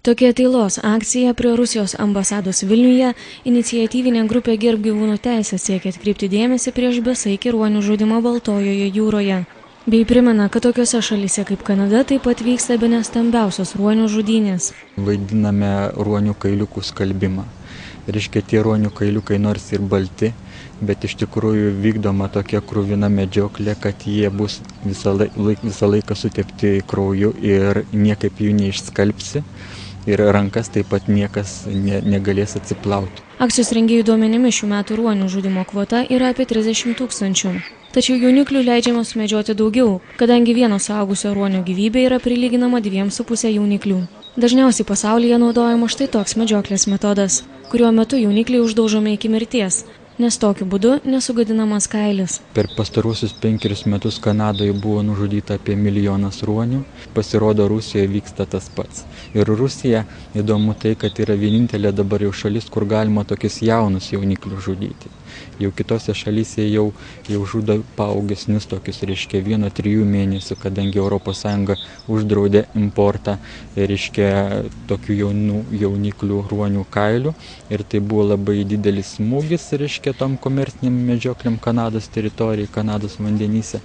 Tokia tylos akcija prie Rusijos ambasados Vilniuje iniciatyvinė grupė Gerbk gyvūnų teisės siekia atkreipti dėmesį prieš besaikį ruonių žudimą Baltojoje jūroje. Bei primena, kad tokiose šalyse kaip Kanada taip pat vyksta bene stambiausios ruonių žudynės. Vaidiname ruonių kailiukų skalbimą. Reiškia, tie ruonių kailiukai nors ir balti, bet iš tikrųjų vykdoma tokia kruvina medžioklė, kad jie bus visą laiką sutepti krauju ir niekaip jų neišskalbsi. Ir rankas taip pat niekas negalės atsiplauti. Akcijos rengėjų duomenimis šių metų ruonių žudimo kvota yra apie 30 000. Tačiau jauniklių leidžiama sumedžioti daugiau, kadangi vieno suaugusio ruonio gyvybė yra prilyginama 2,5 jauniklių. Dažniausiai pasaulyje naudojama štai toks medžioklės metodas, kuriuo metu jaunikliai uždaužomi iki mirties, nes tokiu būdu nesugadinamas kailis. Per pastaruosius 5 metus Kanadoje buvo nužudyta apie 1 milijonas ruonių. Pasirodo, Rusijoje vyksta tas pats. Ir Rusija, įdomu tai, kad yra vienintelė dabar jau šalis, kur galima tokius jaunus jauniklius žudyti. Jau kitose šalyse jau žudo paaugesnius tokius, reiškia 1-3 mėnesių, kadangi ES uždraudė importą, reiškia tokių jauniklių ruonių kailių. Ir tai buvo labai didelis smūgis, reiškia, tom komerciniam medžiokliam Kanados teritorijai, Kanados vandenyse.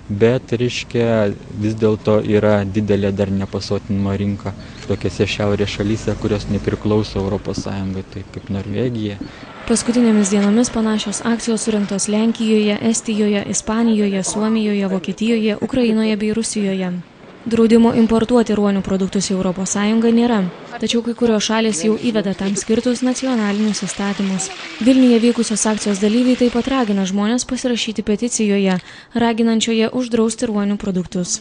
Bet, reiškia, vis dėlto yra didelė dar nepasotinama rinka tokiose šiaurės šalyse, kurios nepriklauso ES, taip kaip Norvegija. Paskutinėmis dienomis panašios akcijos surinktos Lenkijoje, Estijoje, Ispanijoje, Suomijoje, Vokietijoje, Ukrainoje bei Rusijoje. Draudimo importuoti ruonių produktus į ES nėra, tačiau kai kurios šalys jau įveda tam skirtus nacionalinius įstatymus. Vilniuje vykusios akcijos dalyviai taip pat ragina žmones pasirašyti peticijoje, raginančioje uždrausti ruonių produktus.